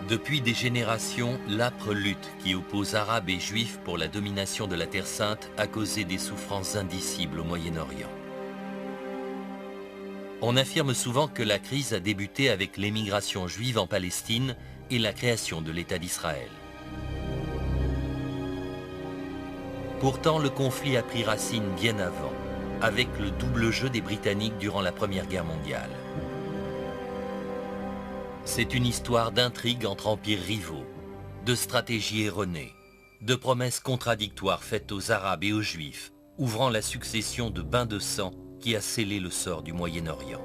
Depuis des générations, l'âpre lutte qui oppose Arabes et Juifs pour la domination de la Terre Sainte a causé des souffrances indicibles au Moyen-Orient. On affirme souvent que la crise a débuté avec l'émigration juive en Palestine et la création de l'État d'Israël. Pourtant, le conflit a pris racine bien avant, avec le double jeu des Britanniques durant la Première Guerre mondiale. C'est une histoire d'intrigues entre empires rivaux, de stratégies erronées, de promesses contradictoires faites aux Arabes et aux Juifs, ouvrant la succession de bains de sang qui a scellé le sort du Moyen-Orient.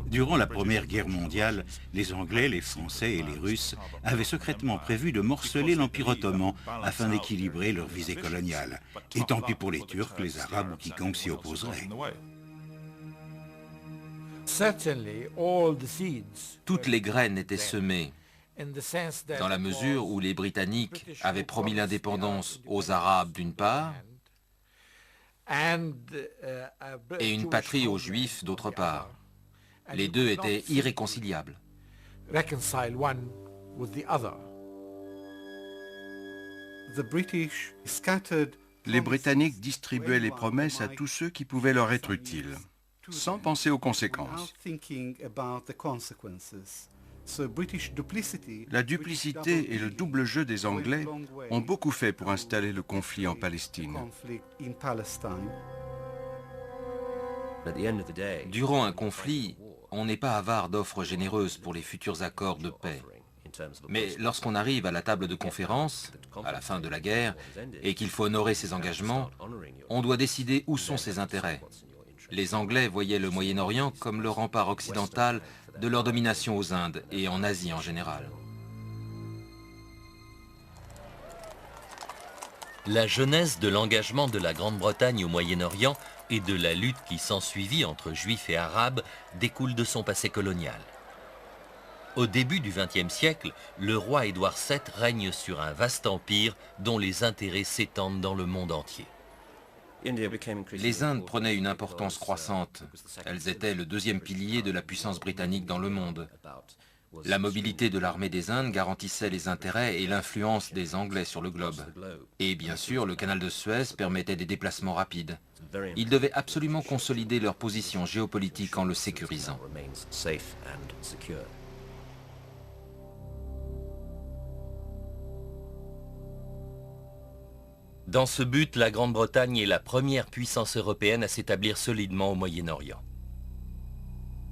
Durant la Première Guerre mondiale, les Anglais, les Français et les Russes avaient secrètement prévu de morceler l'Empire ottoman afin d'équilibrer leur visée coloniale. Et tant pis pour les Turcs, les Arabes ou quiconque s'y opposerait. Toutes les graines étaient semées, dans la mesure où les Britanniques avaient promis l'indépendance aux Arabes d'une part, et une patrie aux Juifs d'autre part. Les deux étaient irréconciliables. Les Britanniques distribuaient les promesses à tous ceux qui pouvaient leur être utiles, sans penser aux conséquences. La duplicité et le double jeu des Anglais ont beaucoup fait pour installer le conflit en Palestine. Durant un conflit, on n'est pas avare d'offres généreuses pour les futurs accords de paix. Mais lorsqu'on arrive à la table de conférence, à la fin de la guerre, et qu'il faut honorer ses engagements, on doit décider où sont ses intérêts. Les Anglais voyaient le Moyen-Orient comme le rempart occidental de leur domination aux Indes et en Asie en général. La genèse de l'engagement de la Grande-Bretagne au Moyen-Orient et de la lutte qui s'ensuivit entre Juifs et Arabes découle de son passé colonial. Au début du XXe siècle, le roi Édouard VII règne sur un vaste empire dont les intérêts s'étendent dans le monde entier. Les Indes prenaient une importance croissante. Elles étaient le deuxième pilier de la puissance britannique dans le monde. La mobilité de l'armée des Indes garantissait les intérêts et l'influence des Anglais sur le globe. Et bien sûr, le canal de Suez permettait des déplacements rapides. Ils devaient absolument consolider leur position géopolitique en le sécurisant. Dans ce but, la Grande-Bretagne est la première puissance européenne à s'établir solidement au Moyen-Orient.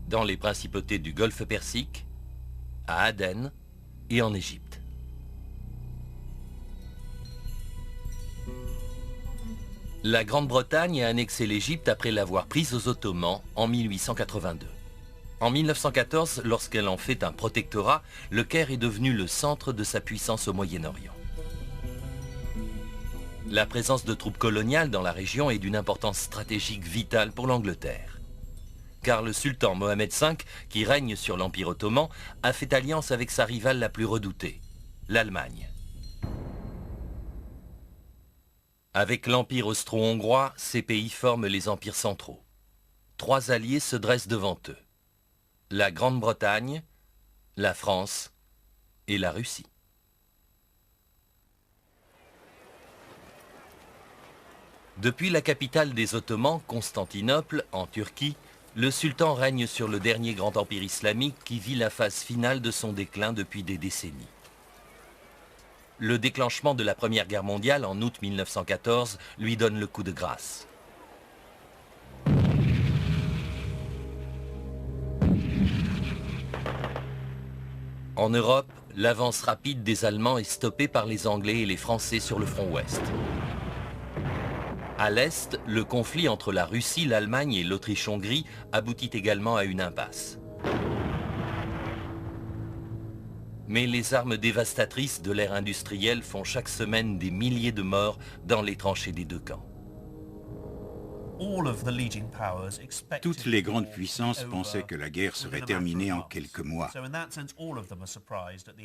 Dans les principautés du Golfe Persique, à Aden et en Égypte. La Grande-Bretagne a annexé l'Égypte après l'avoir prise aux Ottomans en 1882. En 1914, lorsqu'elle en fait un protectorat, le Caire est devenu le centre de sa puissance au Moyen-Orient. La présence de troupes coloniales dans la région est d'une importance stratégique vitale pour l'Angleterre. Car le sultan Mohamed V, qui règne sur l'Empire ottoman, a fait alliance avec sa rivale la plus redoutée, l'Allemagne. Avec l'Empire austro-hongrois, ces pays forment les empires centraux. Trois alliés se dressent devant eux. La Grande-Bretagne, la France et la Russie. Depuis la capitale des Ottomans, Constantinople, en Turquie, le sultan règne sur le dernier grand empire islamique qui vit la phase finale de son déclin depuis des décennies. Le déclenchement de la Première Guerre mondiale en août 1914 lui donne le coup de grâce. En Europe, l'avance rapide des Allemands est stoppée par les Anglais et les Français sur le front ouest. À l'est, le conflit entre la Russie, l'Allemagne et l'Autriche-Hongrie aboutit également à une impasse. Mais les armes dévastatrices de l'ère industrielle font chaque semaine des milliers de morts dans les tranchées des deux camps. Toutes les grandes puissances pensaient que la guerre serait terminée en quelques mois.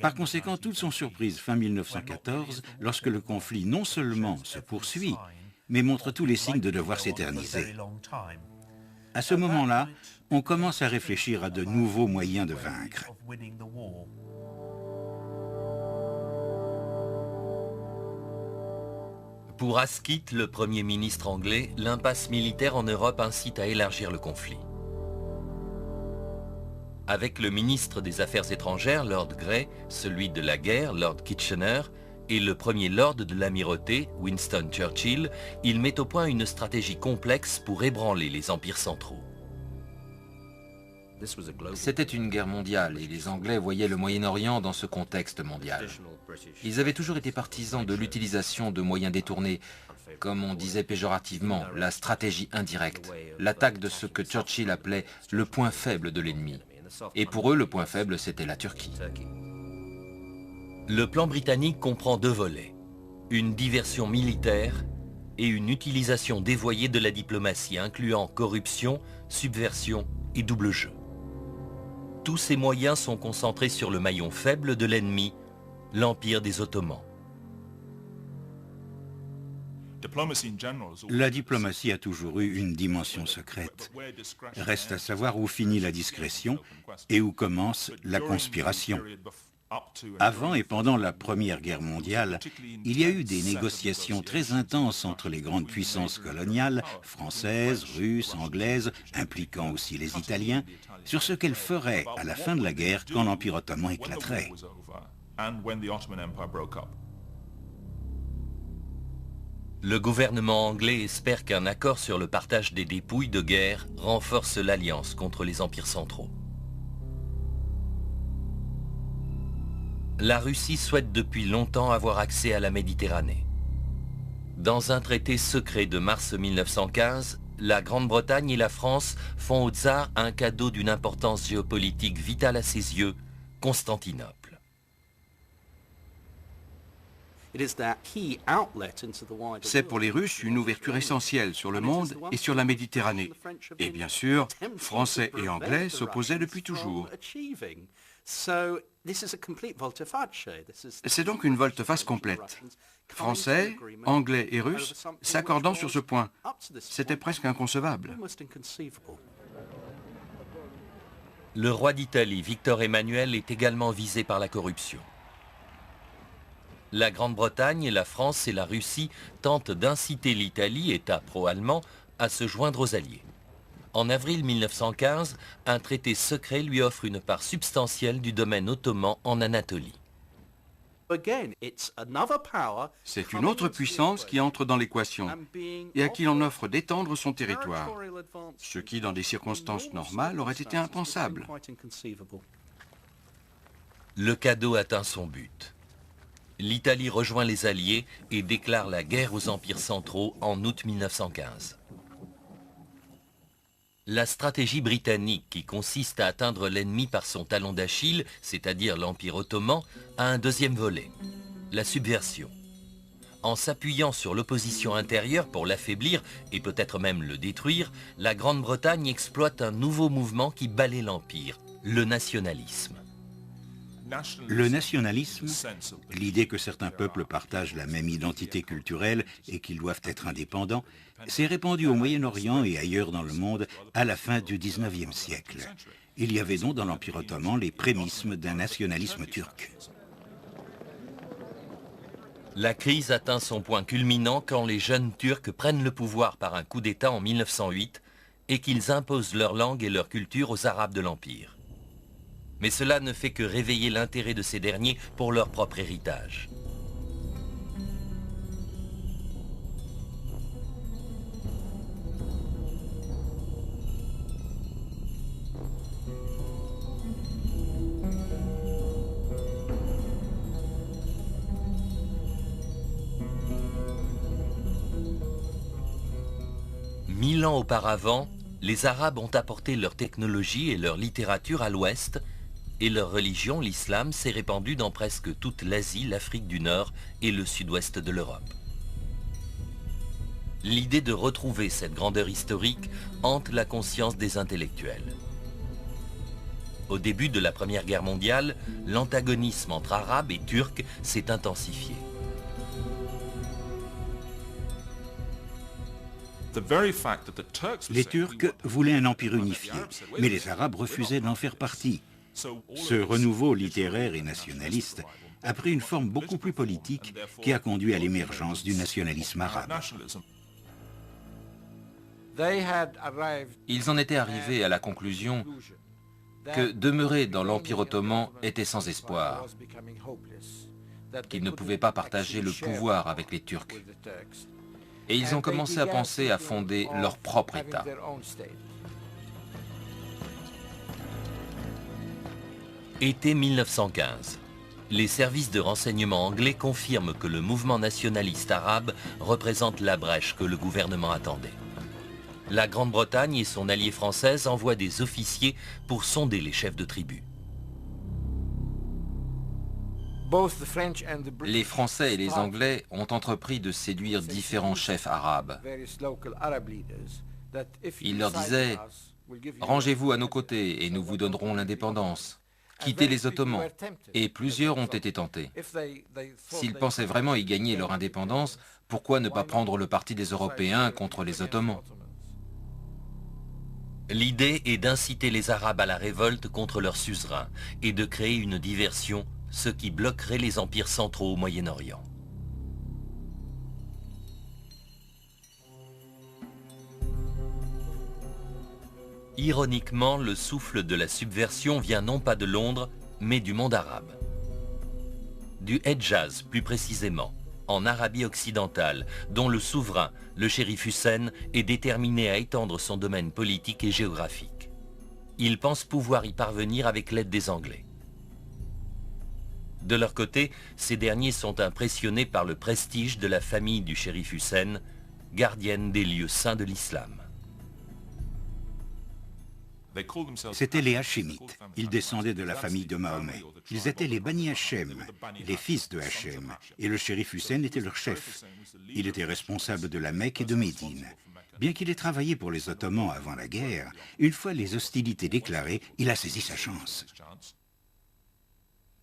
Par conséquent, toutes sont surprises fin 1914 lorsque le conflit non seulement se poursuit, mais montre tous les signes de devoir s'éterniser. À ce moment-là, on commence à réfléchir à de nouveaux moyens de vaincre. Pour Asquith, le Premier ministre anglais, l'impasse militaire en Europe incite à élargir le conflit. Avec le ministre des Affaires étrangères, Lord Grey, celui de la guerre, Lord Kitchener, et le premier lord de l'amirauté, Winston Churchill, il met au point une stratégie complexe pour ébranler les empires centraux. C'était une guerre mondiale et les Anglais voyaient le Moyen-Orient dans ce contexte mondial. Ils avaient toujours été partisans de l'utilisation de moyens détournés, comme on disait péjorativement, la stratégie indirecte, l'attaque de ce que Churchill appelait le point faible de l'ennemi. Et pour eux, le point faible, c'était la Turquie. Le plan britannique comprend deux volets, une diversion militaire et une utilisation dévoyée de la diplomatie, incluant corruption, subversion et double jeu. Tous ces moyens sont concentrés sur le maillon faible de l'ennemi, l'Empire des Ottomans. La diplomatie a toujours eu une dimension secrète. Reste à savoir où finit la discrétion et où commence la conspiration. Avant et pendant la Première Guerre mondiale, il y a eu des négociations très intenses entre les grandes puissances coloniales, françaises, russes, anglaises, impliquant aussi les Italiens, sur ce qu'elles feraient à la fin de la guerre quand l'Empire ottoman éclaterait. Le gouvernement anglais espère qu'un accord sur le partage des dépouilles de guerre renforce l'alliance contre les empires centraux. La Russie souhaite depuis longtemps avoir accès à la Méditerranée. Dans un traité secret de mars 1915, la Grande-Bretagne et la France font au tsar un cadeau d'une importance géopolitique vitale à ses yeux, Constantinople. C'est pour les Russes une ouverture essentielle sur le monde et sur la Méditerranée. Et bien sûr, Français et Anglais s'opposaient depuis toujours. C'est donc une volte-face complète. Français, Anglais et Russes s'accordant sur ce point. C'était presque inconcevable. Le roi d'Italie, Victor Emmanuel, est également visé par la corruption. La Grande-Bretagne, la France et la Russie tentent d'inciter l'Italie, État pro-allemand, à se joindre aux Alliés. En avril 1915, un traité secret lui offre une part substantielle du domaine ottoman en Anatolie. C'est une autre puissance qui entre dans l'équation et à qui l'on offre d'étendre son territoire, ce qui, dans des circonstances normales, aurait été impensable. Le cadeau atteint son but. L'Italie rejoint les Alliés et déclare la guerre aux empires centraux en août 1915. La stratégie britannique, qui consiste à atteindre l'ennemi par son talon d'Achille, c'est-à-dire l'Empire ottoman, a un deuxième volet, la subversion. En s'appuyant sur l'opposition intérieure pour l'affaiblir et peut-être même le détruire, la Grande-Bretagne exploite un nouveau mouvement qui balaie l'Empire, le nationalisme. Le nationalisme, l'idée que certains peuples partagent la même identité culturelle et qu'ils doivent être indépendants, s'est répandu au Moyen-Orient et ailleurs dans le monde à la fin du XIXe siècle. Il y avait donc dans l'Empire ottoman les prémices d'un nationalisme turc. La crise atteint son point culminant quand les jeunes Turcs prennent le pouvoir par un coup d'État en 1908 et qu'ils imposent leur langue et leur culture aux Arabes de l'Empire. Mais cela ne fait que réveiller l'intérêt de ces derniers pour leur propre héritage. Mille ans auparavant, les Arabes ont apporté leur technologie et leur littérature à l'Ouest, et leur religion, l'islam, s'est répandue dans presque toute l'Asie, l'Afrique du Nord et le sud-ouest de l'Europe. L'idée de retrouver cette grandeur historique hante la conscience des intellectuels. Au début de la Première Guerre mondiale, l'antagonisme entre Arabes et Turcs s'est intensifié. Les Turcs voulaient un empire unifié, mais les Arabes refusaient d'en faire partie. Ce renouveau littéraire et nationaliste a pris une forme beaucoup plus politique qui a conduit à l'émergence du nationalisme arabe. Ils en étaient arrivés à la conclusion que demeurer dans l'Empire ottoman était sans espoir, qu'ils ne pouvaient pas partager le pouvoir avec les Turcs. Et ils ont commencé à penser à fonder leur propre État. Été 1915. Les services de renseignement anglais confirment que le mouvement nationaliste arabe représente la brèche que le gouvernement attendait. La Grande-Bretagne et son alliée française envoient des officiers pour sonder les chefs de tribus. Les Français et les Anglais ont entrepris de séduire différents chefs arabes. Ils leur disaient « Rangez-vous à nos côtés et nous vous donnerons l'indépendance. Quittez les Ottomans ». Et plusieurs ont été tentés. S'ils pensaient vraiment y gagner leur indépendance, pourquoi ne pas prendre le parti des Européens contre les Ottomans? L'idée est d'inciter les Arabes à la révolte contre leur suzerain et de créer une diversion, ce qui bloquerait les empires centraux au Moyen-Orient. Ironiquement, le souffle de la subversion vient non pas de Londres, mais du monde arabe. Du Hedjaz, plus précisément, en Arabie occidentale, dont le souverain, le shérif Hussein, est déterminé à étendre son domaine politique et géographique. Il pense pouvoir y parvenir avec l'aide des Anglais. De leur côté, ces derniers sont impressionnés par le prestige de la famille du shérif Hussein, gardienne des lieux saints de l'islam. C'étaient les Hachémites. Ils descendaient de la famille de Mahomet. Ils étaient les Bani Hachem, les fils de Hachem, et le shérif Hussein était leur chef. Il était responsable de la Mecque et de Médine. Bien qu'il ait travaillé pour les Ottomans avant la guerre, une fois les hostilités déclarées, il a saisi sa chance.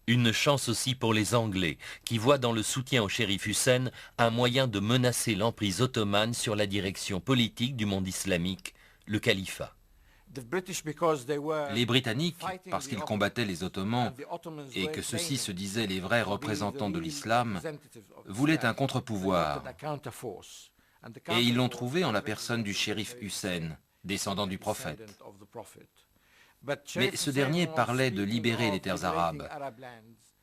Une chance aussi pour les Anglais, qui voient dans le soutien au shérif Hussein un moyen de menacer l'emprise ottomane sur la direction politique du monde islamique, le califat. Les Britanniques, parce qu'ils combattaient les Ottomans et que ceux-ci se disaient les vrais représentants de l'islam, voulaient un contre-pouvoir. Et ils l'ont trouvé en la personne du shérif Hussein, descendant du prophète. Mais ce dernier parlait de libérer les terres arabes,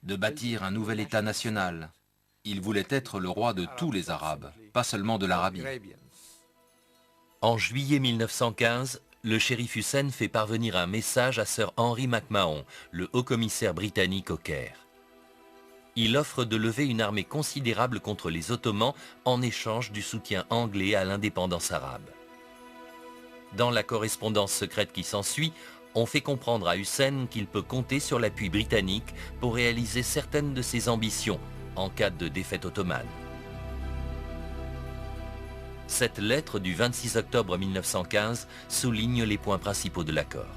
de bâtir un nouvel État national. Il voulait être le roi de tous les Arabes, pas seulement de l'Arabie. En juillet 1915, le shérif Hussein fait parvenir un message à Sir Henry McMahon, le haut-commissaire britannique au Caire. Il offre de lever une armée considérable contre les Ottomans en échange du soutien anglais à l'indépendance arabe. Dans la correspondance secrète qui s'ensuit, on fait comprendre à Hussein qu'il peut compter sur l'appui britannique pour réaliser certaines de ses ambitions en cas de défaite ottomane. Cette lettre du 26 octobre 1915 souligne les points principaux de l'accord.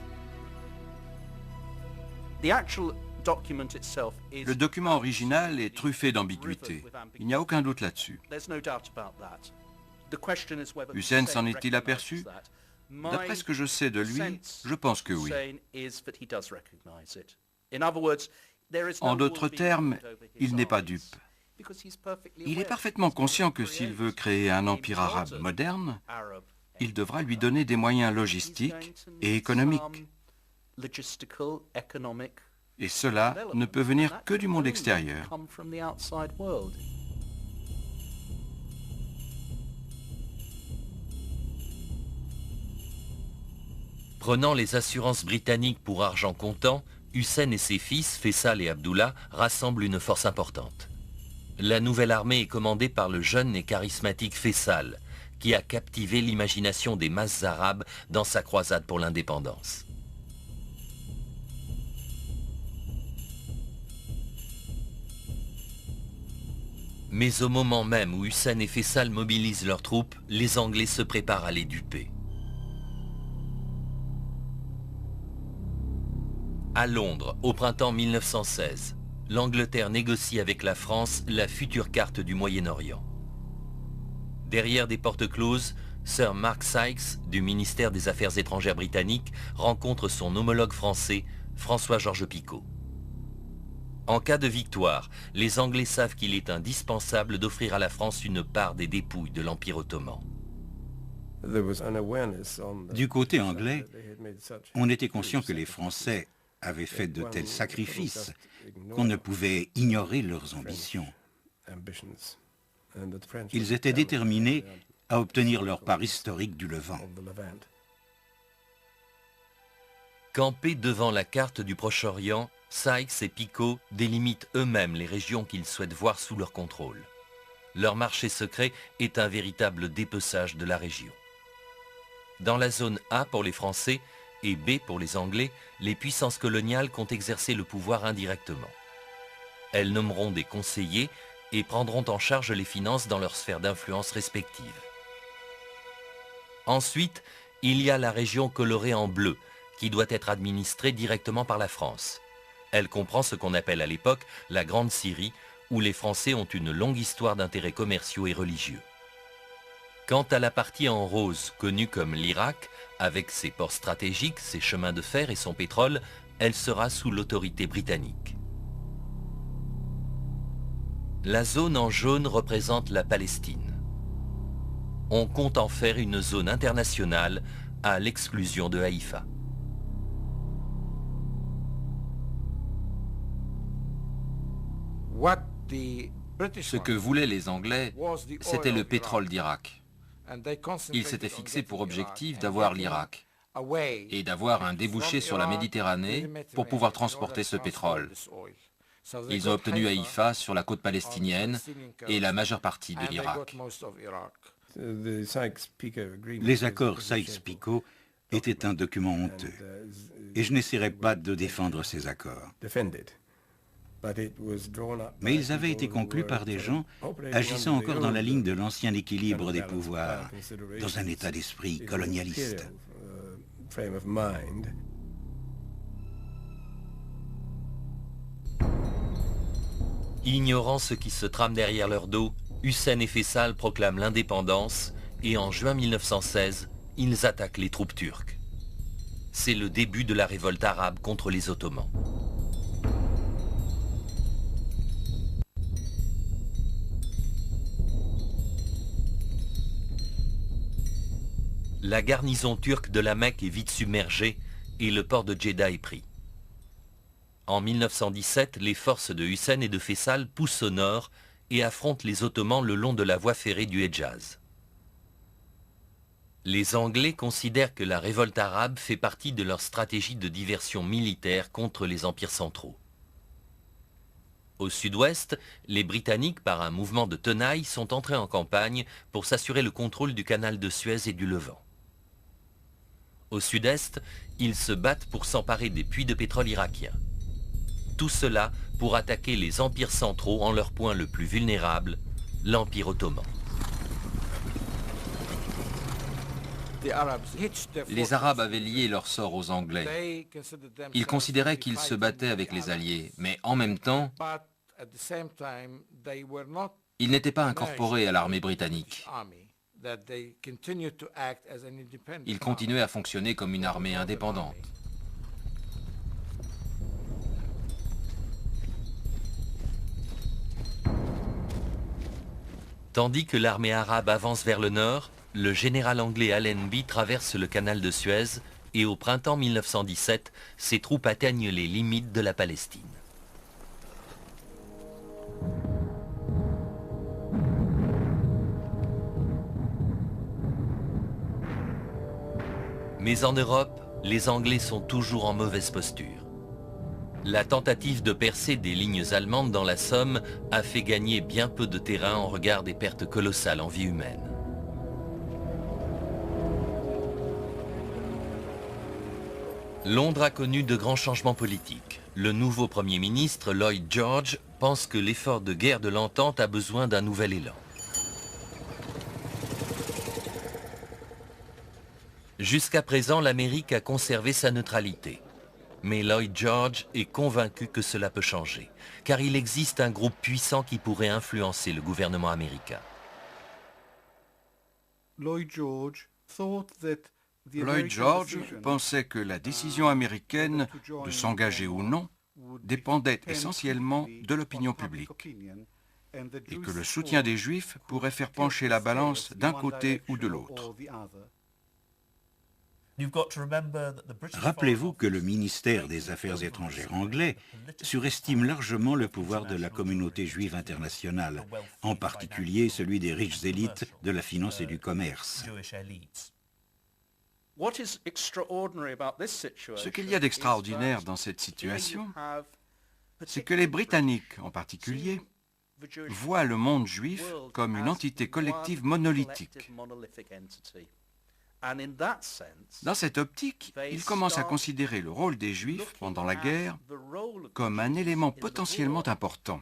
Le document original est truffé d'ambiguïté. Il n'y a aucun doute là-dessus. Hussein s'en est-il aperçu? D'après ce que je sais de lui, je pense que oui. En d'autres termes, il n'est pas dupe. Il est parfaitement conscient que s'il veut créer un empire arabe moderne, il devra lui donner des moyens logistiques et économiques. Et cela ne peut venir que du monde extérieur. Prenant les assurances britanniques pour argent comptant, Hussein et ses fils, Faisal et Abdullah, rassemblent une force importante. La nouvelle armée est commandée par le jeune et charismatique Faisal, qui a captivé l'imagination des masses arabes dans sa croisade pour l'indépendance. Mais au moment même où Hussein et Faisal mobilisent leurs troupes, les Anglais se préparent à les duper. À Londres, au printemps 1916, l'Angleterre négocie avec la France la future carte du Moyen-Orient. Derrière des portes closes, Sir Mark Sykes, du ministère des Affaires étrangères britannique, rencontre son homologue français, François-Georges Picot. En cas de victoire, les Anglais savent qu'il est indispensable d'offrir à la France une part des dépouilles de l'Empire ottoman. Du côté anglais, on était conscient que les Français avaient fait de tels sacrifices qu'on ne pouvait ignorer leurs ambitions. Ils étaient déterminés à obtenir leur part historique du Levant. Campés devant la carte du Proche-Orient, Sykes et Picot délimitent eux-mêmes les régions qu'ils souhaitent voir sous leur contrôle. Leur marché secret est un véritable dépeçage de la région. Dans la zone A pour les Français et B pour les Anglais, les puissances coloniales comptent exercer le pouvoir indirectement. Elles nommeront des conseillers et prendront en charge les finances dans leurs sphères d'influence respectives. Ensuite, il y a la région colorée en bleu, qui doit être administrée directement par la France. Elle comprend ce qu'on appelle à l'époque la Grande Syrie, où les Français ont une longue histoire d'intérêts commerciaux et religieux. Quant à la partie en rose, connue comme l'Irak, avec ses ports stratégiques, ses chemins de fer et son pétrole, elle sera sous l'autorité britannique. La zone en jaune représente la Palestine. On compte en faire une zone internationale à l'exclusion de Haïfa. Ce que voulaient les Anglais, c'était le pétrole d'Irak. Ils s'étaient fixés pour objectif d'avoir l'Irak et d'avoir un débouché sur la Méditerranée pour pouvoir transporter ce pétrole. Ils ont obtenu Haïfa sur la côte palestinienne et la majeure partie de l'Irak. Les accords Sykes-Picot étaient un document honteux, et je n'essaierai pas de défendre ces accords. Mais ils avaient été conclus par des gens agissant encore dans la ligne de l'ancien équilibre des pouvoirs, dans un état d'esprit colonialiste. Ignorant ce qui se trame derrière leur dos, Hussein et Faisal proclament l'indépendance et en juin 1916, ils attaquent les troupes turques. C'est le début de la révolte arabe contre les Ottomans. La garnison turque de la Mecque est vite submergée et le port de Djeddah est pris. En 1917, les forces de Hussein et de Faisal poussent au nord et affrontent les Ottomans le long de la voie ferrée du Hedjaz. Les Anglais considèrent que la révolte arabe fait partie de leur stratégie de diversion militaire contre les empires centraux. Au sud-ouest, les Britanniques, par un mouvement de tenaille, sont entrés en campagne pour s'assurer le contrôle du canal de Suez et du Levant. Au sud-est, ils se battent pour s'emparer des puits de pétrole irakiens. Tout cela pour attaquer les empires centraux en leur point le plus vulnérable, l'Empire ottoman. Les Arabes avaient lié leur sort aux Anglais. Ils considéraient qu'ils se battaient avec les Alliés, mais en même temps, ils n'étaient pas incorporés à l'armée britannique. Ils continuaient à fonctionner comme une armée indépendante. Tandis que l'armée arabe avance vers le nord, le général anglais Allenby traverse le canal de Suez et au printemps 1917, ses troupes atteignent les limites de la Palestine. Mais en Europe, les Anglais sont toujours en mauvaise posture. La tentative de percer des lignes allemandes dans la Somme a fait gagner bien peu de terrain en regard des pertes colossales en vie humaine. Londres a connu de grands changements politiques. Le nouveau Premier ministre, Lloyd George, pense que l'effort de guerre de l'entente a besoin d'un nouvel élan. Jusqu'à présent, l'Amérique a conservé sa neutralité. Mais Lloyd George est convaincu que cela peut changer, car il existe un groupe puissant qui pourrait influencer le gouvernement américain. Lloyd George pensait que la décision américaine de s'engager ou non dépendait essentiellement de l'opinion publique et que le soutien des Juifs pourrait faire pencher la balance d'un côté ou de l'autre. Rappelez-vous que le ministère des Affaires étrangères anglais surestime largement le pouvoir de la communauté juive internationale, en particulier celui des riches élites de la finance et du commerce. Ce qu'il y a d'extraordinaire dans cette situation, c'est que les Britanniques en particulier voient le monde juif comme une entité collective monolithique. Dans cette optique, ils commencent à considérer le rôle des Juifs pendant la guerre comme un élément potentiellement important.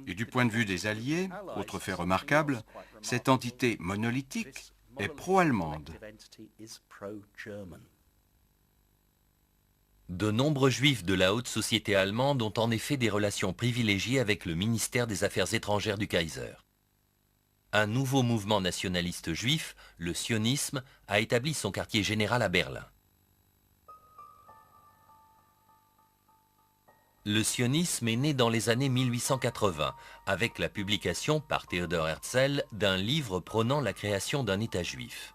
Et du point de vue des Alliés, autre fait remarquable, cette entité monolithique est pro-allemande. De nombreux Juifs de la haute société allemande ont en effet des relations privilégiées avec le ministère des Affaires étrangères du Kaiser. Un nouveau mouvement nationaliste juif, le sionisme, a établi son quartier général à Berlin. Le sionisme est né dans les années 1880, avec la publication par Theodor Herzl d'un livre prônant la création d'un État juif.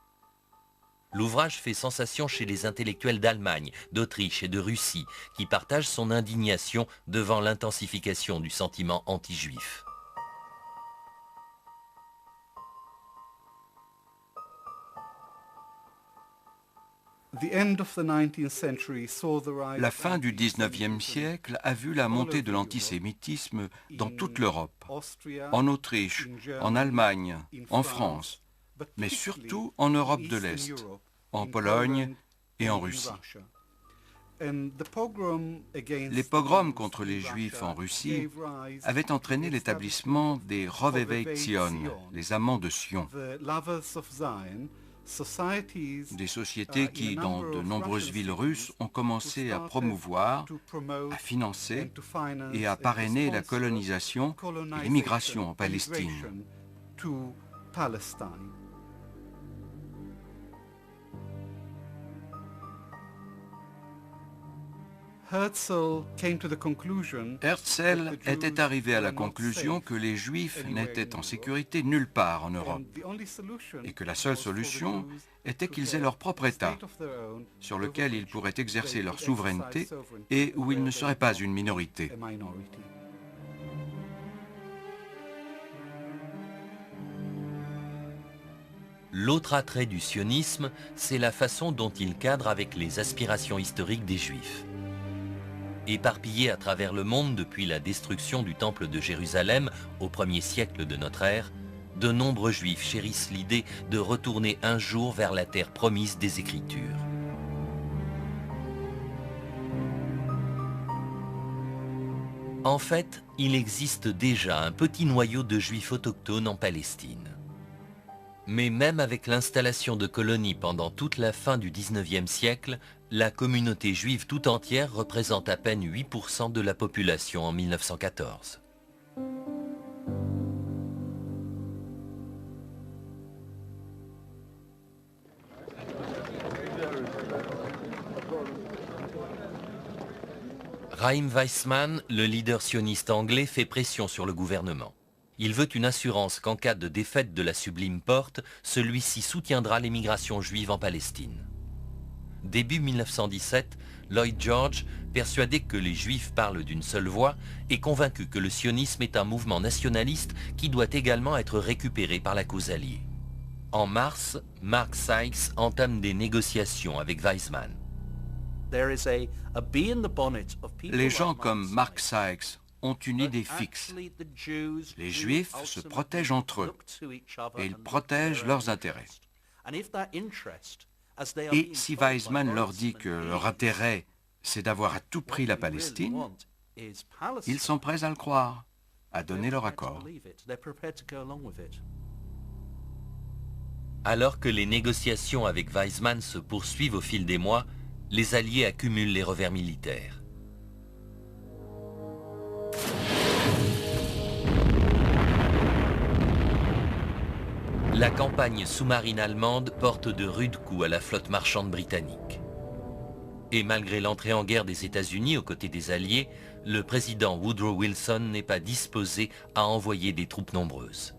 L'ouvrage fait sensation chez les intellectuels d'Allemagne, d'Autriche et de Russie, qui partagent son indignation devant l'intensification du sentiment anti-juif. La fin du XIXe siècle a vu la montée de l'antisémitisme dans toute l'Europe, en Autriche, en Allemagne, en France, mais surtout en Europe de l'Est, en Pologne et en Russie. Les pogroms contre les Juifs en Russie avaient entraîné l'établissement des Rovevei Zion, les amants de Sion, des sociétés qui, dans de nombreuses villes russes, ont commencé à promouvoir, à financer et à parrainer la colonisation et l'immigration en Palestine. Herzl était arrivé à la conclusion que les Juifs n'étaient en sécurité nulle part en Europe et que la seule solution était qu'ils aient leur propre État, sur lequel ils pourraient exercer leur souveraineté et où ils ne seraient pas une minorité. L'autre attrait du sionisme, c'est la façon dont il cadre avec les aspirations historiques des Juifs. Éparpillés à travers le monde depuis la destruction du temple de Jérusalem au 1er siècle de notre ère, de nombreux Juifs chérissent l'idée de retourner un jour vers la terre promise des Écritures. En fait, il existe déjà un petit noyau de Juifs autochtones en Palestine. Mais même avec l'installation de colonies pendant toute la fin du XIXe siècle, la communauté juive tout entière représente à peine 8% de la population en 1914. Chaim Weizmann, le leader sioniste anglais, fait pression sur le gouvernement. Il veut une assurance qu'en cas de défaite de la Sublime Porte, celui-ci soutiendra l'émigration juive en Palestine. Début 1917, Lloyd George, persuadé que les Juifs parlent d'une seule voix, est convaincu que le sionisme est un mouvement nationaliste qui doit également être récupéré par la cause alliée. En mars, Mark Sykes entame des négociations avec Weizmann. Les gens comme Mark Sykes ont une idée fixe. Les Juifs se protègent entre eux et ils protègent leurs intérêts. Et si Weizmann leur dit que leur intérêt c'est d'avoir à tout prix la Palestine, ils sont prêts à le croire, à donner leur accord. Alors que les négociations avec Weizmann se poursuivent au fil des mois, les Alliés accumulent les revers militaires. La campagne sous-marine allemande porte de rudes coups à la flotte marchande britannique. Et malgré l'entrée en guerre des États-Unis aux côtés des Alliés, le président Woodrow Wilson n'est pas disposé à envoyer des troupes nombreuses.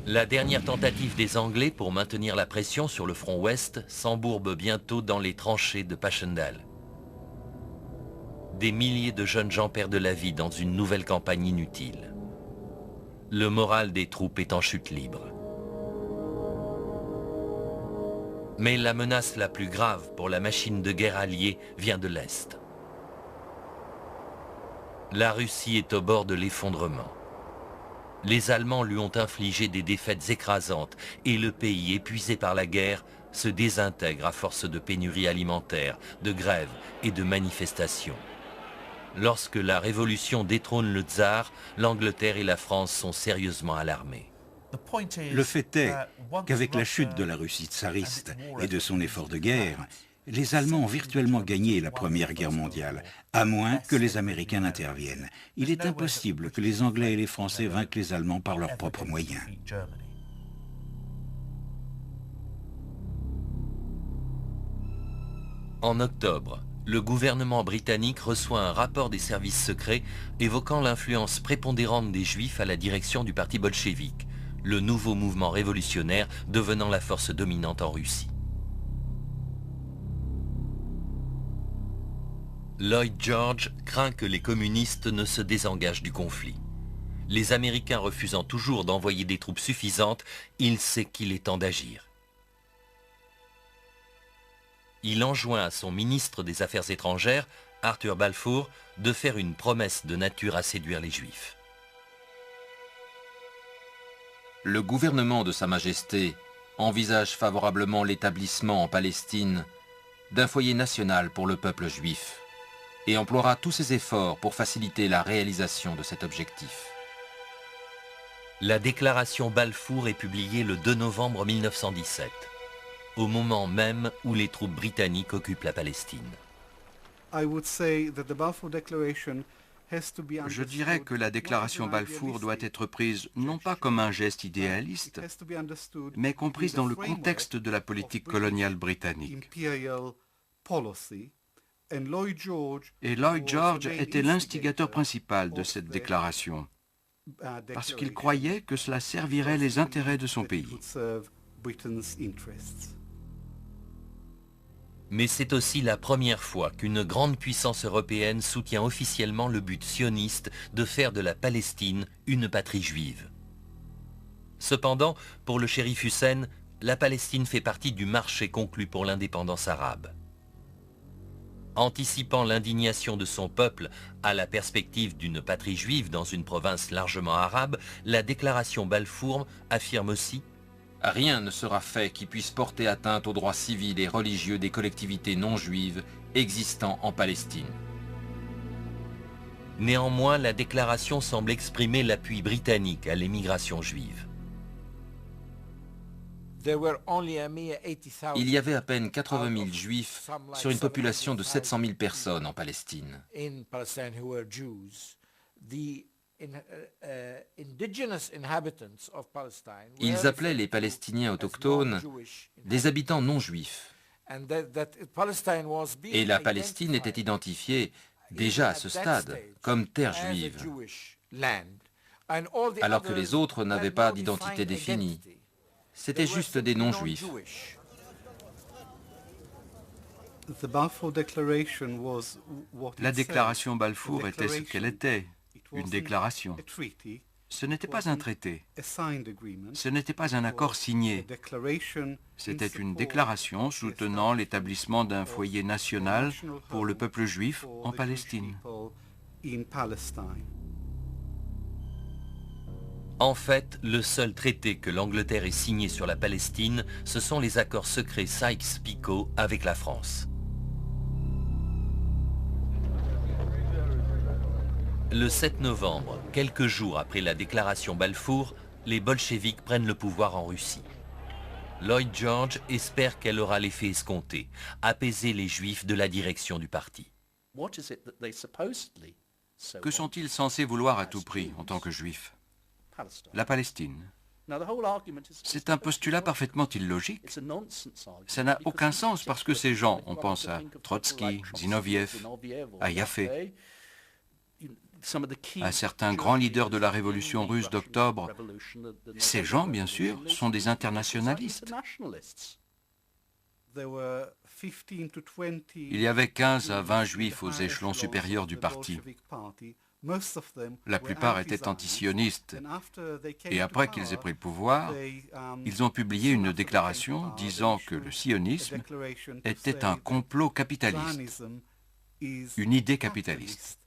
La dernière tentative des Anglais pour maintenir la pression sur le front ouest s'embourbe bientôt dans les tranchées de Passchendaele. Des milliers de jeunes gens perdent la vie dans une nouvelle campagne inutile. Le moral des troupes est en chute libre. Mais la menace la plus grave pour la machine de guerre alliée vient de l'Est. La Russie est au bord de l'effondrement. Les Allemands lui ont infligé des défaites écrasantes et le pays, épuisé par la guerre, se désintègre à force de pénuries alimentaires, de grèves et de manifestations. Lorsque la révolution détrône le tsar, l'Angleterre et la France sont sérieusement alarmées. Le fait est qu'avec la chute de la Russie tsariste et de son effort de guerre, les Allemands ont virtuellement gagné la Première Guerre mondiale, à moins que les Américains n'interviennent. Il est impossible que les Anglais et les Français vainquent les Allemands par leurs propres moyens. En octobre, le gouvernement britannique reçoit un rapport des services secrets évoquant l'influence prépondérante des Juifs à la direction du parti bolchevique, le nouveau mouvement révolutionnaire devenant la force dominante en Russie. Lloyd George craint que les communistes ne se désengagent du conflit. Les Américains refusant toujours d'envoyer des troupes suffisantes, il sait qu'il est temps d'agir. Il enjoint à son ministre des Affaires étrangères, Arthur Balfour, de faire une promesse de nature à séduire les Juifs. Le gouvernement de Sa Majesté envisage favorablement l'établissement en Palestine d'un foyer national pour le peuple juif et emploiera tous ses efforts pour faciliter la réalisation de cet objectif. La déclaration Balfour est publiée le 2 novembre 1917, au moment même où les troupes britanniques occupent la Palestine. Je dirais que la déclaration Balfour doit être prise non pas comme un geste idéaliste, mais comprise dans le contexte de la politique coloniale britannique. Et Lloyd George était l'instigateur principal de cette déclaration, parce qu'il croyait que cela servirait les intérêts de son pays. Mais c'est aussi la première fois qu'une grande puissance européenne soutient officiellement le but sioniste de faire de la Palestine une patrie juive. Cependant, pour le shérif Hussein, la Palestine fait partie du marché conclu pour l'indépendance arabe. Anticipant l'indignation de son peuple à la perspective d'une patrie juive dans une province largement arabe, la déclaration Balfour affirme aussi « Rien ne sera fait qui puisse porter atteinte aux droits civils et religieux des collectivités non juives existant en Palestine. » Néanmoins, la déclaration semble exprimer l'appui britannique à l'émigration juive. Il y avait à peine 80 000 juifs sur une population de 700 000 personnes en Palestine. Ils appelaient les Palestiniens autochtones des habitants non juifs. Et la Palestine était identifiée déjà à ce stade comme terre juive, alors que les autres n'avaient pas d'identité définie. C'était juste des non-juifs. La déclaration Balfour était ce qu'elle était, une déclaration. Ce n'était pas un traité, ce n'était pas un accord signé. C'était une déclaration soutenant l'établissement d'un foyer national pour le peuple juif en En fait, le seul traité que l'Angleterre ait signé sur la Palestine, ce sont les accords secrets Sykes-Picot avec la France. Le 7 novembre, quelques jours après la déclaration Balfour, les bolcheviks prennent le pouvoir en Russie. Lloyd George espère qu'elle aura l'effet escompté, apaiser les Juifs de la direction du parti. Que sont-ils censés vouloir à tout prix en tant que Juifs? La Palestine. C'est un postulat parfaitement illogique. Ça n'a aucun sens parce que ces gens, on pense à Trotsky, Zinoviev, à Yaffe, à certains grands leaders de la révolution russe d'octobre. Ces gens, bien sûr, sont des internationalistes. Il y avait 15 à 20 juifs aux échelons supérieurs du parti. La plupart étaient antisionistes. Et après qu'ils aient pris le pouvoir, ils ont publié une déclaration disant que le sionisme était un complot capitaliste, une idée capitaliste.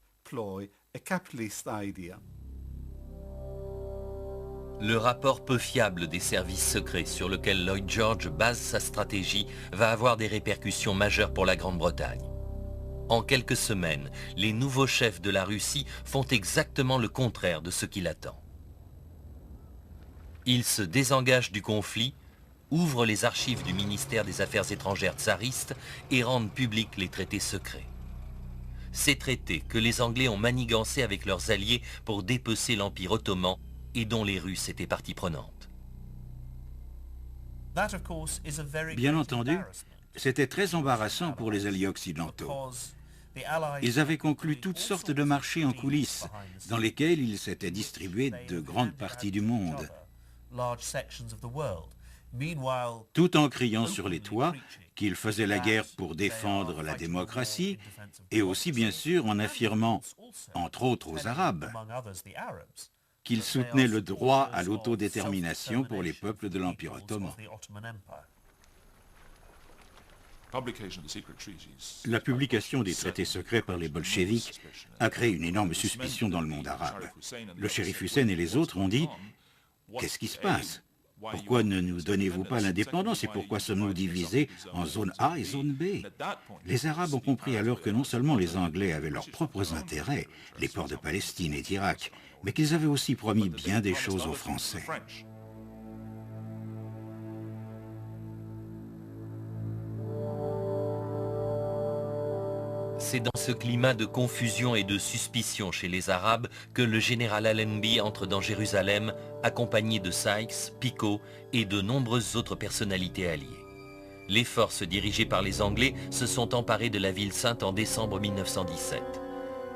Le rapport peu fiable des services secrets sur lequel Lloyd George base sa stratégie va avoir des répercussions majeures pour la Grande-Bretagne. En quelques semaines, les nouveaux chefs de la Russie font exactement le contraire de ce qu'il attend. Ils se désengagent du conflit, ouvrent les archives du ministère des Affaires étrangères tsariste et rendent publics les traités secrets. Ces traités que les Anglais ont manigancés avec leurs alliés pour dépecer l'Empire ottoman et dont les Russes étaient partie prenante. Bien entendu, c'était très embarrassant pour les alliés occidentaux. Ils avaient conclu toutes sortes de marchés en coulisses, dans lesquels ils s'étaient distribués de grandes parties du monde, tout en criant sur les toits qu'ils faisaient la guerre pour défendre la démocratie, et aussi bien sûr en affirmant, entre autres aux Arabes, qu'ils soutenaient le droit à l'autodétermination pour les peuples de l'Empire ottoman. La publication des traités secrets par les bolcheviks a créé une énorme suspicion dans le monde arabe. Le shérif Hussein et les autres ont dit « Qu'est-ce qui se passe ? Pourquoi ne nous donnez-vous pas l'indépendance et pourquoi sommes-nous divisés en zone A et zone B ?» Les Arabes ont compris alors que non seulement les Anglais avaient leurs propres intérêts, les ports de Palestine et d'Irak, mais qu'ils avaient aussi promis bien des choses aux Français. C'est dans ce climat de confusion et de suspicion chez les Arabes que le général Allenby entre dans Jérusalem, accompagné de Sykes, Picot et de nombreuses autres personnalités alliées. Les forces dirigées par les Anglais se sont emparées de la ville sainte en décembre 1917.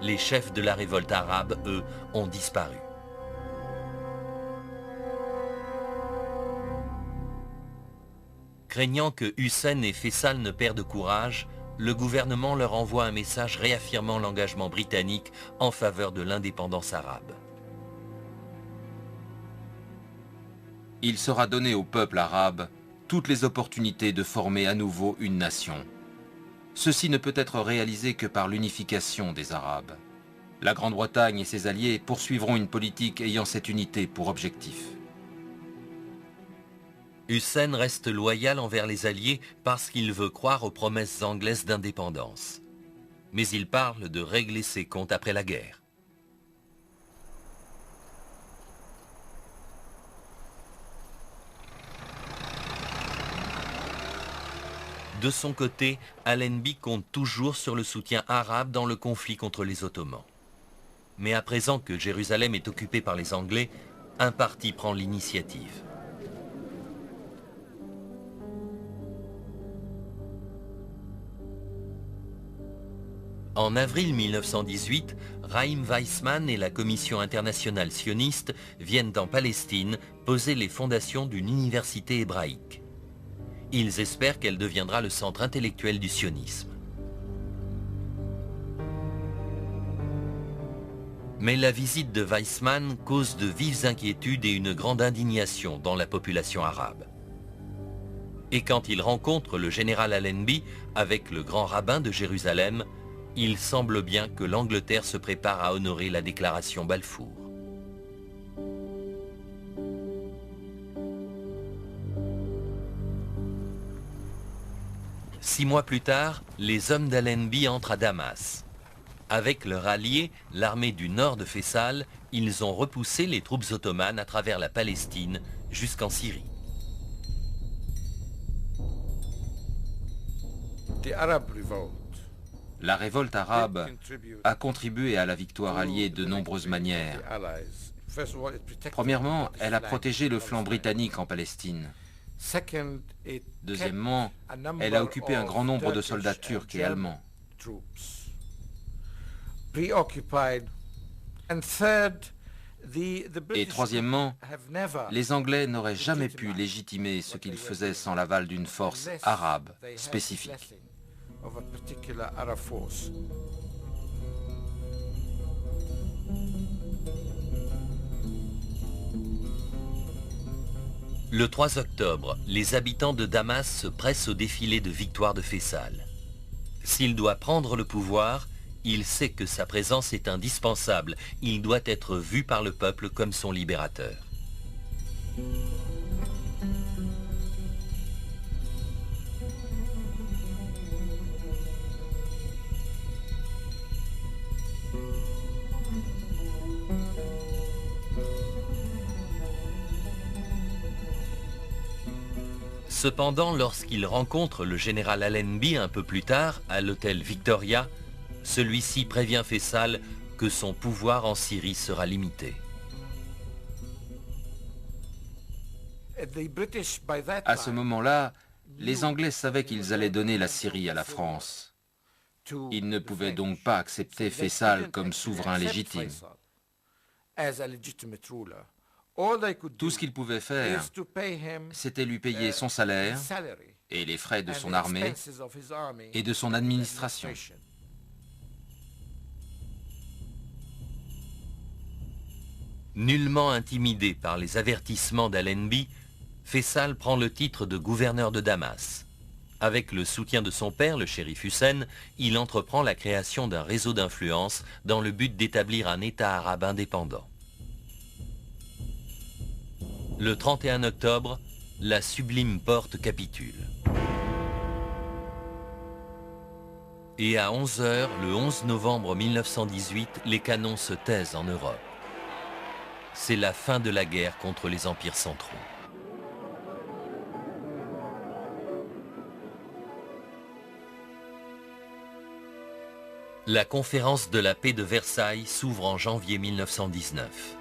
Les chefs de la révolte arabe, eux, ont disparu. Craignant que Hussein et Faisal ne perdent courage, le gouvernement leur envoie un message réaffirmant l'engagement britannique en faveur de l'indépendance arabe. Il sera donné au peuple arabe toutes les opportunités de former à nouveau une nation. Ceci ne peut être réalisé que par l'unification des Arabes. La Grande-Bretagne et ses alliés poursuivront une politique ayant cette unité pour objectif. Hussein reste loyal envers les Alliés parce qu'il veut croire aux promesses anglaises d'indépendance. Mais il parle de régler ses comptes après la guerre. De son côté, Allenby compte toujours sur le soutien arabe dans le conflit contre les Ottomans. Mais à présent que Jérusalem est occupée par les Anglais, un parti prend l'initiative. En avril 1918, Chaim Weizmann et la Commission internationale sioniste viennent en Palestine poser les fondations d'une université hébraïque. Ils espèrent qu'elle deviendra le centre intellectuel du sionisme. Mais la visite de Weizmann cause de vives inquiétudes et une grande indignation dans la population arabe. Et quand il rencontre le général Allenby avec le grand rabbin de Jérusalem, il semble bien que l'Angleterre se prépare à honorer la déclaration Balfour. 6 mois plus tard, les hommes d'Allenby entrent à Damas. Avec leur allié, l'armée du nord de Faisal, ils ont repoussé les troupes ottomanes à travers la Palestine jusqu'en Syrie. La révolte arabe a contribué à la victoire alliée de nombreuses manières. Premièrement, elle a protégé le flanc britannique en Palestine. Deuxièmement, elle a occupé un grand nombre de soldats turcs et allemands. Et troisièmement, les Anglais n'auraient jamais pu légitimer ce qu'ils faisaient sans l'aval d'une force arabe spécifique. Le 3 octobre, les habitants de Damas se pressent au défilé de victoire de Faisal. S'il doit prendre le pouvoir, il sait que sa présence est indispensable. Il doit être vu par le peuple comme son libérateur. Cependant, lorsqu'il rencontre le général Allenby un peu plus tard, à l'hôtel Victoria, celui-ci prévient Faisal que son pouvoir en Syrie sera limité. À ce moment-là, les Anglais savaient qu'ils allaient donner la Syrie à la France. Ils ne pouvaient donc pas accepter Faisal comme souverain légitime. Tout ce qu'ils pouvaient faire, c'était lui payer son salaire et les frais de son armée et de son administration. Nullement intimidé par les avertissements d'Allenby, Faisal prend le titre de gouverneur de Damas. Avec le soutien de son père, le shérif Hussein, il entreprend la création d'un réseau d'influence dans le but d'établir un État arabe indépendant. Le 31 octobre, la sublime porte capitule. Et à 11 h, le 11 novembre 1918, les canons se taisent en Europe. C'est la fin de la guerre contre les empires centraux. La conférence de la paix de Versailles s'ouvre en janvier 1919.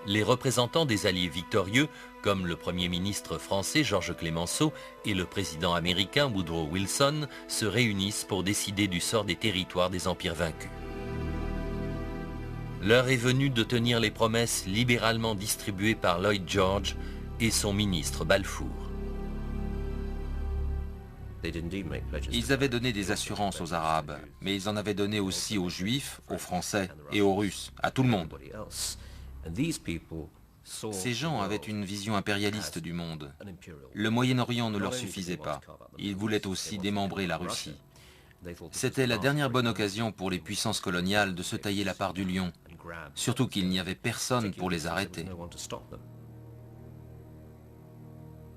Les représentants des alliés victorieux, comme le Premier ministre français Georges Clemenceau et le président américain Woodrow Wilson, se réunissent pour décider du sort des territoires des empires vaincus. L'heure est venue de tenir les promesses libéralement distribuées par Lloyd George et son ministre Balfour. Ils avaient donné des assurances aux Arabes, mais ils en avaient donné aussi aux Juifs, aux Français et aux Russes, à tout le monde. Ces gens avaient une vision impérialiste du monde. Le Moyen-Orient ne leur suffisait pas. Ils voulaient aussi démembrer la Russie. C'était la dernière bonne occasion pour les puissances coloniales de se tailler la part du lion, surtout qu'il n'y avait personne pour les arrêter.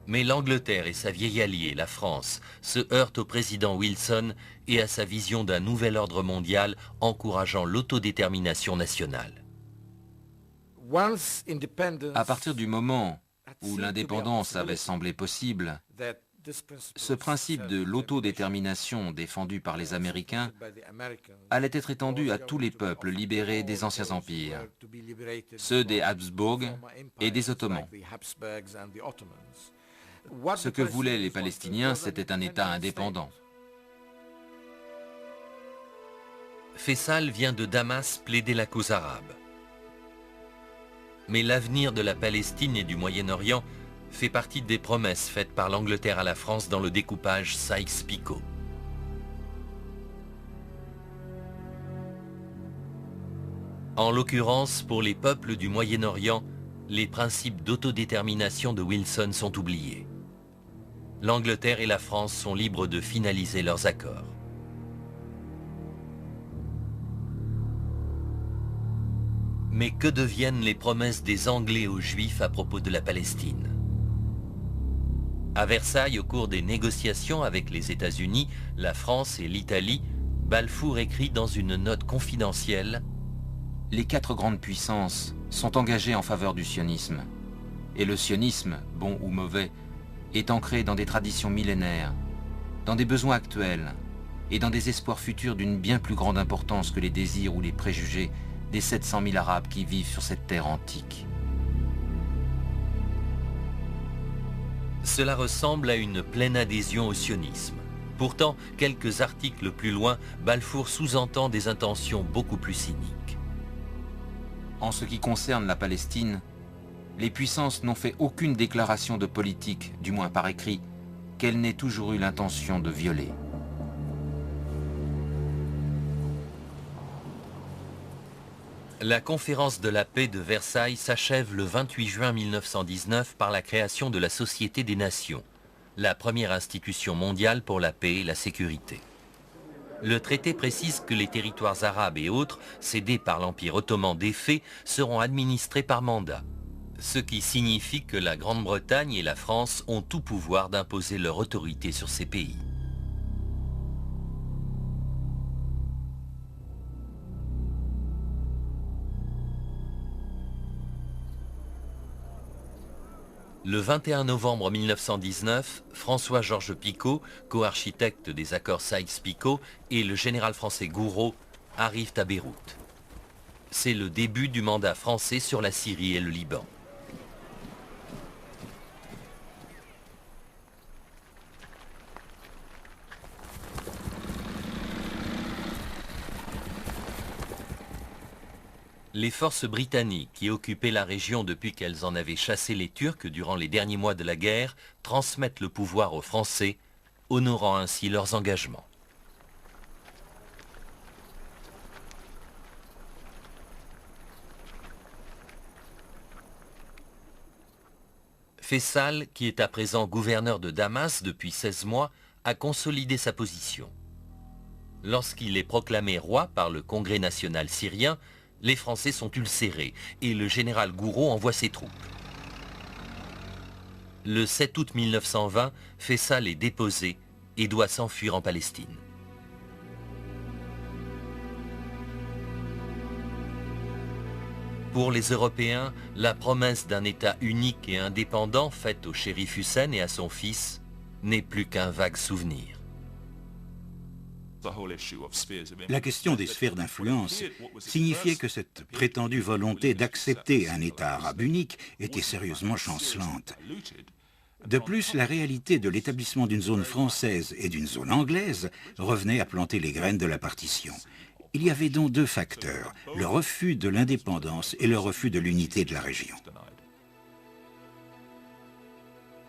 Mais l'Angleterre et sa vieille alliée, la France, se heurtent au président Wilson et à sa vision d'un nouvel ordre mondial encourageant l'autodétermination nationale. À partir du moment où l'indépendance avait semblé possible, ce principe de l'autodétermination défendu par les Américains allait être étendu à tous les peuples libérés des anciens empires, ceux des Habsbourg et des Ottomans. Ce que voulaient les Palestiniens, c'était un État indépendant. Faisal vient de Damas plaider la cause arabe. Mais l'avenir de la Palestine et du Moyen-Orient fait partie des promesses faites par l'Angleterre à la France dans le découpage Sykes-Picot. En l'occurrence, pour les peuples du Moyen-Orient, les principes d'autodétermination de Wilson sont oubliés. L'Angleterre et la France sont libres de finaliser leurs accords. Mais que deviennent les promesses des Anglais aux Juifs à propos de la Palestine? À Versailles, au cours des négociations avec les États-Unis, la France et l'Italie, Balfour écrit dans une note confidentielle « Les 4 grandes puissances sont engagées en faveur du sionisme. Et le sionisme, bon ou mauvais, est ancré dans des traditions millénaires, dans des besoins actuels et dans des espoirs futurs d'une bien plus grande importance que les désirs ou les préjugés des 700 000 Arabes qui vivent sur cette terre antique. » Cela ressemble à une pleine adhésion au sionisme. Pourtant, quelques articles plus loin, Balfour sous-entend des intentions beaucoup plus cyniques. En ce qui concerne la Palestine, les puissances n'ont fait aucune déclaration de politique, du moins par écrit, qu'elles n'aient toujours eu l'intention de violer. La conférence de la paix de Versailles s'achève le 28 juin 1919 par la création de la Société des Nations, la première institution mondiale pour la paix et la sécurité. Le traité précise que les territoires arabes et autres, cédés par l'Empire ottoman défait, seront administrés par mandat, ce qui signifie que la Grande-Bretagne et la France ont tout pouvoir d'imposer leur autorité sur ces pays. Le 21 novembre 1919, François-Georges Picot, co-architecte des accords Sykes-Picot, et le général français Gouraud arrivent à Beyrouth. C'est le début du mandat français sur la Syrie et le Liban. Les forces britanniques qui occupaient la région depuis qu'elles en avaient chassé les Turcs durant les derniers mois de la guerre transmettent le pouvoir aux Français, honorant ainsi leurs engagements. Faysal, qui est à présent gouverneur de Damas depuis 16 mois, a consolidé sa position. Lorsqu'il est proclamé roi par le Congrès national syrien, les Français sont ulcérés et le général Gouraud envoie ses troupes. Le 7 août 1920, Faysal est déposé et doit s'enfuir en Palestine. Pour les Européens, la promesse d'un État unique et indépendant faite au shérif Hussein et à son fils n'est plus qu'un vague souvenir. La question des sphères d'influence signifiait que cette prétendue volonté d'accepter un État arabe unique était sérieusement chancelante. De plus, la réalité de l'établissement d'une zone française et d'une zone anglaise revenait à planter les graines de la partition. Il y avait donc deux facteurs, le refus de l'indépendance et le refus de l'unité de la région.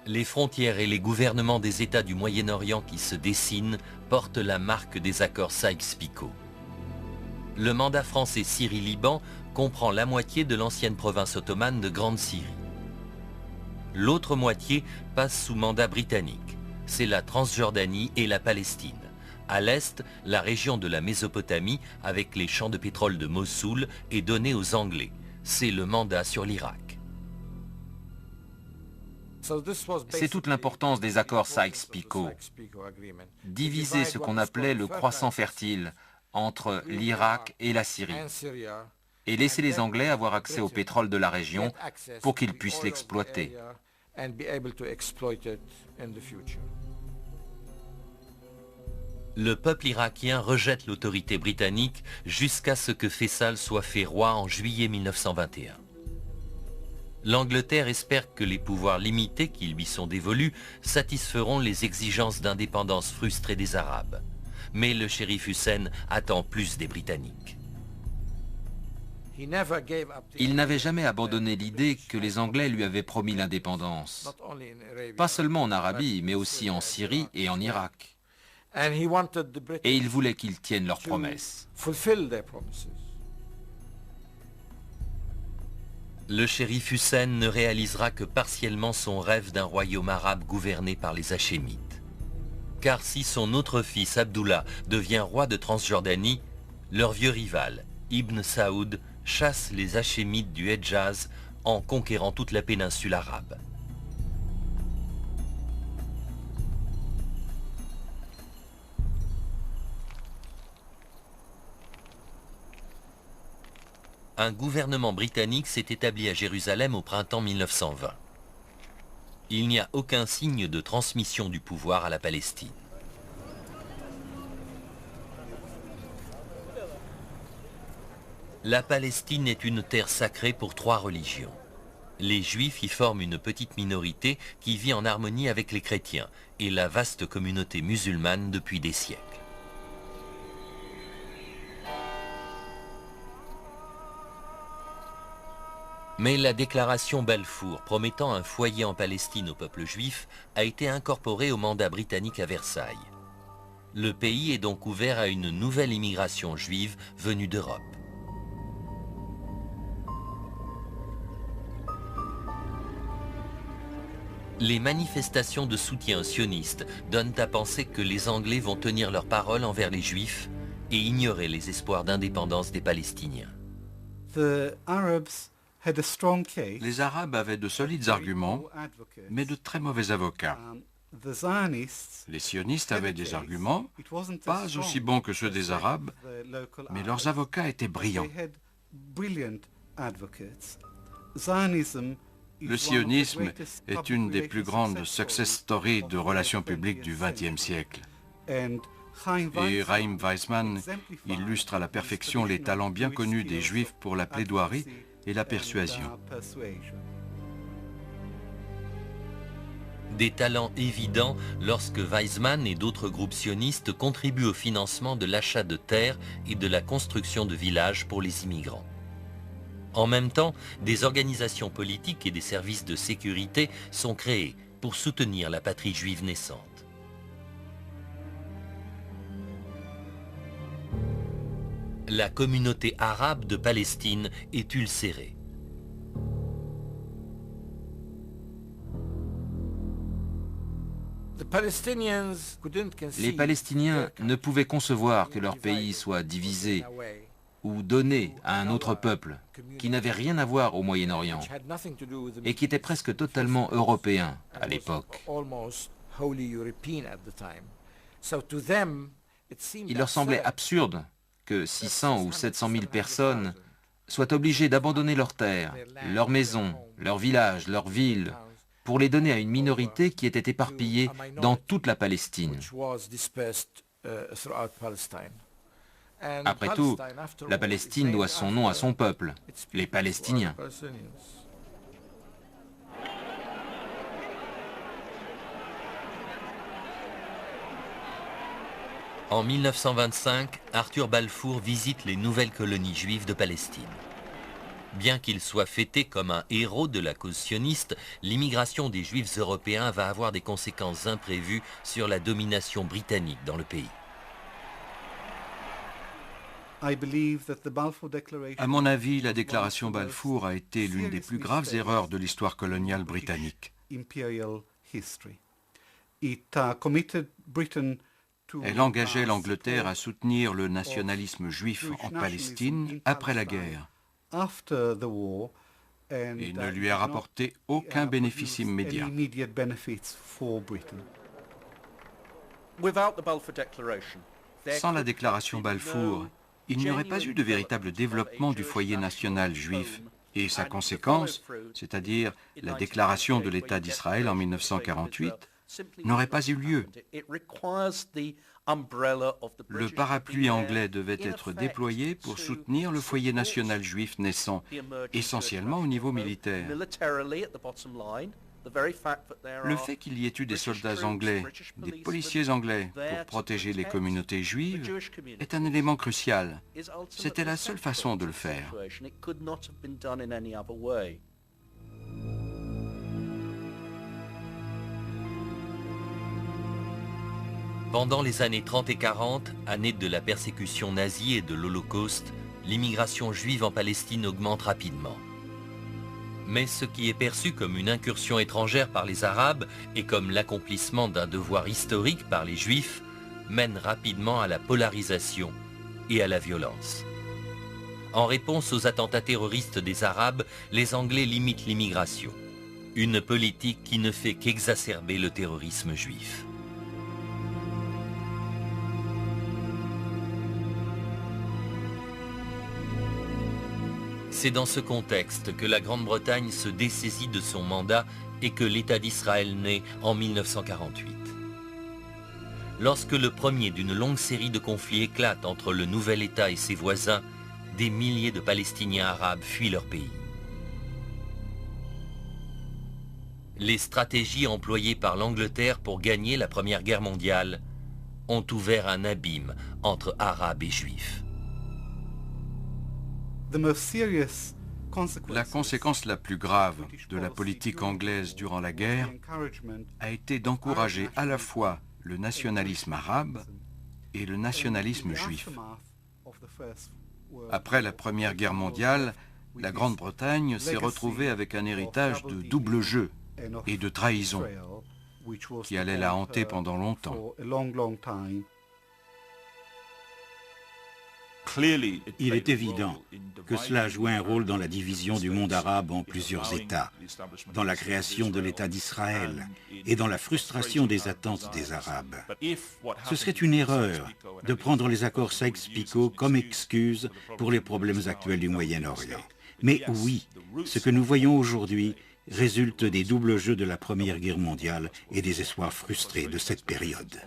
Les frontières et les gouvernements des États du Moyen-Orient qui se dessinent portent la marque des accords Sykes-Picot. Le mandat français Syrie-Liban comprend la moitié de l'ancienne province ottomane de Grande Syrie. L'autre moitié passe sous mandat britannique. C'est la Transjordanie et la Palestine. À l'est, la région de la Mésopotamie, avec les champs de pétrole de Mossoul, est donnée aux Anglais. C'est le mandat sur l'Irak. C'est toute l'importance des accords Sykes-Picot. Diviser ce qu'on appelait le croissant fertile entre l'Irak et la Syrie et laisser les Anglais avoir accès au pétrole de la région pour qu'ils puissent l'exploiter. Le peuple irakien rejette l'autorité britannique jusqu'à ce que Faysal soit fait roi en juillet 1921. L'Angleterre espère que les pouvoirs limités qui lui sont dévolus satisferont les exigences d'indépendance frustrées des Arabes. Mais le shérif Hussein attend plus des Britanniques. Il n'avait jamais abandonné l'idée que les Anglais lui avaient promis l'indépendance, pas seulement en Arabie, mais aussi en Syrie et en Irak. Et il voulait qu'ils tiennent leurs promesses. Le shérif Hussein ne réalisera que partiellement son rêve d'un royaume arabe gouverné par les Hachémites. Car si son autre fils Abdullah devient roi de Transjordanie, leur vieux rival, Ibn Saoud, chasse les Hachémites du Hedjaz en conquérant toute la péninsule arabe. un gouvernement britannique s'est établi à Jérusalem au printemps 1920. Il n'y a aucun signe de transmission du pouvoir à la Palestine. La Palestine est une terre sacrée pour 3 religions. Les Juifs y forment une petite minorité qui vit en harmonie avec les chrétiens et la vaste communauté musulmane depuis des siècles. Mais la déclaration Balfour promettant un foyer en Palestine au peuple juif a été incorporée au mandat britannique à Versailles. Le pays est donc ouvert à une nouvelle immigration juive venue d'Europe. Les manifestations de soutien sionistes donnent à penser que les Anglais vont tenir leur parole envers les Juifs et ignorer les espoirs d'indépendance des Palestiniens. Les Arabes avaient de solides arguments, mais de très mauvais avocats. Les sionistes avaient des arguments, pas aussi bons que ceux des Arabes, mais leurs avocats étaient brillants. Le sionisme est une des plus grandes success stories de relations publiques du XXe siècle. Et Chaim Weizmann illustre à la perfection les talents bien connus des Juifs pour la plaidoirie et la persuasion. Des talents évidents lorsque Weizmann et d'autres groupes sionistes contribuent au financement de l'achat de terres et de la construction de villages pour les immigrants. En même temps, des organisations politiques et des services de sécurité sont créés pour soutenir la patrie juive naissante. La communauté arabe de Palestine est ulcérée. Les Palestiniens ne pouvaient concevoir que leur pays soit divisé ou donné à un autre peuple qui n'avait rien à voir au Moyen-Orient et qui était presque totalement européen à l'époque. Il leur semblait absurde que 600 ou 700 000 personnes soient obligées d'abandonner leurs terres, leurs maisons, leurs villages, leurs villes, pour les donner à une minorité qui était éparpillée dans toute la Palestine. Après tout, la Palestine doit son nom à son peuple, les Palestiniens. En 1925, Arthur Balfour visite les nouvelles colonies juives de Palestine. Bien qu'il soit fêté comme un héros de la cause sioniste, l'immigration des Juifs européens va avoir des conséquences imprévues sur la domination britannique dans le pays. À mon avis, la déclaration Balfour a été l'une des plus graves erreurs de l'histoire coloniale britannique. Elle engageait l'Angleterre à soutenir le nationalisme juif en Palestine après la guerre et ne lui a rapporté aucun bénéfice immédiat. Sans la déclaration Balfour, il n'y aurait pas eu de véritable développement du foyer national juif et sa conséquence, c'est-à-dire la déclaration de l'État d'Israël en 1948, n'aurait pas eu lieu. Le parapluie anglais devait être déployé pour soutenir le foyer national juif naissant, essentiellement au niveau militaire. Le fait qu'il y ait eu des soldats anglais, des policiers anglais pour protéger les communautés juives est un élément crucial. C'était la seule façon de le faire. Pendant les années 30 et 40, années de la persécution nazie et de l'Holocauste, l'immigration juive en Palestine augmente rapidement. Mais ce qui est perçu comme une incursion étrangère par les Arabes et comme l'accomplissement d'un devoir historique par les Juifs mène rapidement à la polarisation et à la violence. En réponse aux attentats terroristes des Arabes, les Anglais limitent l'immigration. Une politique qui ne fait qu'exacerber le terrorisme juif. C'est dans ce contexte que la Grande-Bretagne se dessaisit de son mandat et que l'État d'Israël naît en 1948. Lorsque le premier d'une longue série de conflits éclate entre le nouvel État et ses voisins, des milliers de Palestiniens arabes fuient leur pays. Les stratégies employées par l'Angleterre pour gagner la Première Guerre mondiale ont ouvert un abîme entre Arabes et Juifs. La conséquence la plus grave de la politique anglaise durant la guerre a été d'encourager à la fois le nationalisme arabe et le nationalisme juif. Après la Première Guerre mondiale, la Grande-Bretagne s'est retrouvée avec un héritage de double jeu et de trahison qui allait la hanter pendant longtemps. Il est évident que cela a joué un rôle dans la division du monde arabe en plusieurs États, dans la création de l'État d'Israël et dans la frustration des attentes des Arabes. Ce serait une erreur de prendre les accords Sykes-Picot comme excuse pour les problèmes actuels du Moyen-Orient. Mais oui, ce que nous voyons aujourd'hui résulte des doubles jeux de la Première Guerre mondiale et des espoirs frustrés de cette période.